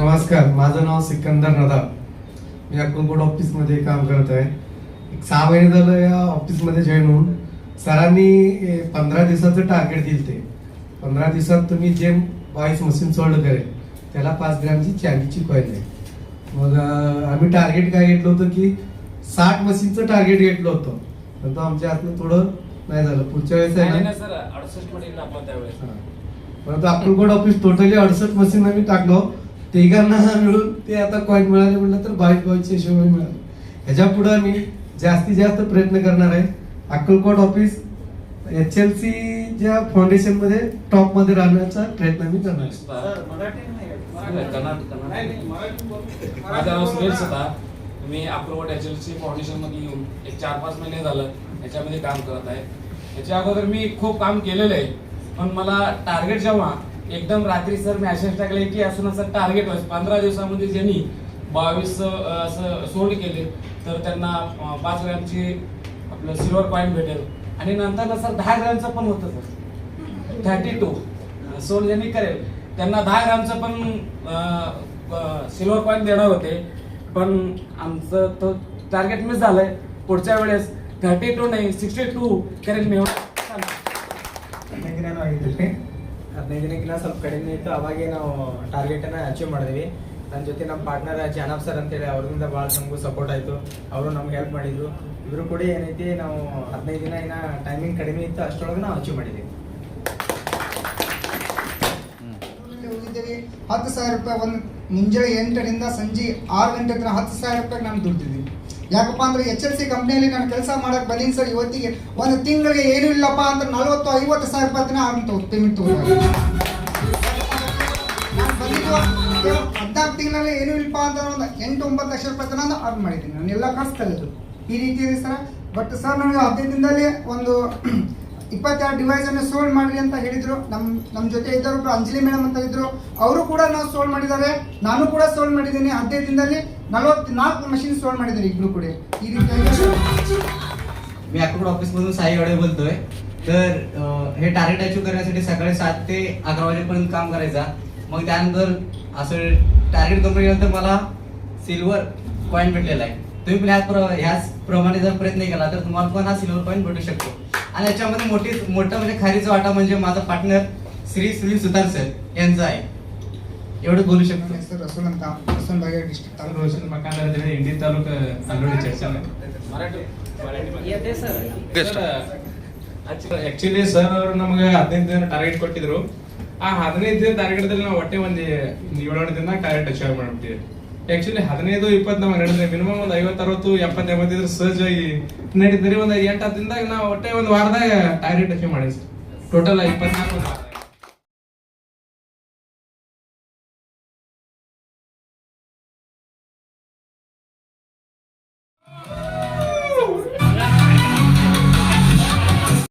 नमस्कार, माझं नाव सिकंदर नदाब. मी अक्कलकोट ऑफिसमध्ये काम करत आहे. 6 महिने झालं या ऑफिसमध्ये जॉईन होऊन. सरांनी 15 दिवसाचं टार्गेट दिलं. ते 15 दिवसात तुम्ही जे 22 मशीन सोल्ड करेल त्याला 5 ग्रॅमची चांदीची कॉइन आहे. मग आम्ही टार्गेट काय घेतलं होतं की 60 मशीनचं टार्गेट घेतलं होतं, पण तो आमच्या हातनं थोडं नाही झालं. पुढच्या वेळेस आहे ना सर 68 मध्ये टाकलं त्यावेळेस. परंतु अक्कलकोट ऑफिस टोटली 68 मशीन आम्ही टाकलो. तिघांना मिळून ते आता कॉइन मिळाले म्हटलं तर 22 हिशोबाने मिळाले. ह्याच्या पुढे मी जास्तीत जास्त प्रयत्न करणार आहे. अक्कलकोट ऑफिस HLC ज्या फाउंडेशन मध्ये टॉप मध्ये राहण्याचा प्रयत्न मी करणार आहे. माझं नाव सुरेश होता. मी अक्कलकोट HLC फाउंडेशन मध्ये येऊन एक 4-5 महिने झालं याच्यामध्ये काम करत आहे. याच्या अगोदर मी खूप काम केलेलं आहे, पण मला टार्गेट जेव्हा एकदम रात्री सर मेसेज टाकले की असं नसं टार्गेट व्हायचं 15 दिवसामध्ये ज्यांनी 22 असं सोल्ड केले तर त्यांना 5 ग्रॅमची आपलं सिल्वर कॉइन भेटेल. आणि नंतर सर 10 ग्रॅमचं पण होतं सर. 32 सोल्ड ज्यांनी करेल त्यांना 10 ग्रॅमचं पण सिल्वर कॉइन देणार होते, पण आमचं तो टार्गेट मिस झालंय. पुढच्या वेळेस 32 नाही 62 करेल मी. ಹದಿನೈದು ದಿನಕ್ಕಿಂತ ಸ್ವಲ್ಪ ಕಡಿಮೆ ಇತ್ತು. ಅವಾಗೇ ನಾವು ಟಾರ್ಗೆಟನ್ನು ಅಚೀವ್ ಮಾಡಿದ್ವಿ. ನನ್ನ ಜೊತೆ ನಮ್ಮ ಪಾರ್ಟ್ನರ್ ಜಾನಬ್ ಸರ್ ಅಂತೇಳಿ ಅವರಿಂದ ಭಾಳ ನಮಗೂ ಸಪೋರ್ಟ್ ಆಯಿತು. ಅವರು ನಮ್ಗೆ ಹೆಲ್ಪ್ ಮಾಡಿದ್ರು. ಇವರು ಕೂಡ ಏನೈತಿ ನಾವು 15 ದಿನ ಏನೋ ಟೈಮಿಂಗ್ ಕಡಿಮೆ ಇತ್ತು, ಅಷ್ಟರೊಳಗೆ ನಾವು ಅಚೀವ್ ಮಾಡಿದ್ದೀವಿ. 10,000 ರೂಪಾಯಿ ಒಂದು ಮುಂಜಾನೆ 8ರಿಂದ ಸಂಜೆ 6 ಗಂಟೆ ತನಕ 10,000 ರೂಪಾಯಿ ನಾನು ದುಡ್ದಿದ್ದೀನಿ. ಯಾಕಪ್ಪ ಅಂದ್ರೆ HLC ಕಂಪ್ನಿಯಲ್ಲಿ ನಾನು ಕೆಲಸ ಮಾಡಕ್ ಬಂದೀನಿ ಸರ್. ಇವತ್ತಿಗೆ ಒಂದು ತಿಂಗಳಿಗೆ ಏನು ಇಲ್ಲಪ್ಪ ಅಂದ್ರೆ 40-50 ಸಾವಿರ ರೂಪಾಯಿ ತನಕ ಅವ್ನು ಪೇಮೆಂಟ್ ತಗೋತಾರೆ. ನಾನು ಬಂದಿದ್ದು 14 ತಿಂಗಳಲ್ಲಿ ಏನು ಇಲ್ಲಪ್ಪ ಅಂತ ಒಂದು 8-9 ಲಕ್ಷ ರೂಪಾಯಿ ತನಕ ಅರ್ನ್ ಮಾಡಿದ್ದೀನಿ. ನಾನು ಎಲ್ಲ ಖರ್ಚು ತೆಗೆದು ಈ ರೀತಿ ಇದೆ ಸರ್. ಬಟ್ ಸರ್ ನನಗೆ 15 ದಿನದಲ್ಲಿ ಒಂದು 22 ಡಿವೈಸ್ ಅನ್ನು ಸೋಲ್ಡ್ ಮಾಡ್ರಿ ಅಂತ ಹೇಳಿದ್ರು. ನಮ್ಮ ಜೊತೆ ಇದ್ದವರು ಅಂಜಲಿ ಮೇಡಮ್ ಅಂತ ಇದ್ರು, ಅವರು ಕೂಡ ನಾವು ಸೋಲ್ಡ್ ಮಾಡಿದ್ದಾರೆ. ನಾನು ಕೂಡ ಸೋಲ್ಡ್ ಮಾಡಿದ್ದೀನಿ. 15 ದಿನದಲ್ಲಿ 44 मशीन सोल्ड ಮಾಡಿದ್ದಾರೆ इकडे पुढे. ही रीती मी अक्कलकोट ऑफिस मधून साई अडे बोलतोय. तर हे टार्गेट अचीव करण्यासाठी सकाळी 7 ते 11 वाजेपर्यंत काम करायचा. मग त्यानंतर असं टार्गेट कंप्लीट केल्यानंतर मला सिल्वर कॉइन भेटलेला आहे. तुम्ही पण ह्याच प्रमाणे जर प्रयत्न केला तर तुम्हाला पण हा सिल्वर कॉइन भेटू शकतो. आणि याच्यामध्ये मोठा म्हणजे खारीचा वाटा म्हणजे माझा पार्टनर श्री सुनील सुतार सर यांचा आहे. एवढं बोलू शकतो. सर रसूल ಅಂತ ರಸೂಲ್ ಬಾಗೇವಾಡಿ ಡಿಸ್ಟ್ರಿಕ್ಟ್ ತಾಲೂಕು ರೋಷನ್ ಮಕಾಂದರ ಜಿಲ್ಲೆ ಇಂಡಿ ತಾಲೂಕು ಅಲ್ಲೋಡಿ ಚರ್ಚೆ ಆಕ್ಚುಲಿ ಸರ್ ಅವರು ನಮಗೆ 15 ದಿನ ಟಾರ್ಗೆಟ್ ಕೊಟ್ಟಿದ್ರು. ಆ 15 ದಿನ ಟಾರ್ಗೆಟ್ ದಲ್ಲಿ ನಾವು ಒಟ್ಟೆ ಒಂದು 7 ದಿನ ಟಾರ್ಗೆಟ್ ಅಚೀವ್ ಮಾಡ್ಬಿಟ್ಟಿವಿ. ಆಕ್ಚುಲಿ 15-20 ನಾವು ನಡೆದ್ರೆ ಮಿನಿಮಮ್ ಒಂದು 50-60-70 ಇದ್ರೆ ಸಹಜವಾಗಿ ನಡೀತಾರೆ. ಒಂದು 8-10 ದಿನದಾಗ ನಾವು ಒಟ್ಟೆ ಒಂದು ವಾರದಾಗ ಟಾರ್ಗೆಟ್ ಅಚೀವ್ ಮಾಡಿದ್ವಿ. ಟೋಟಲ್ 24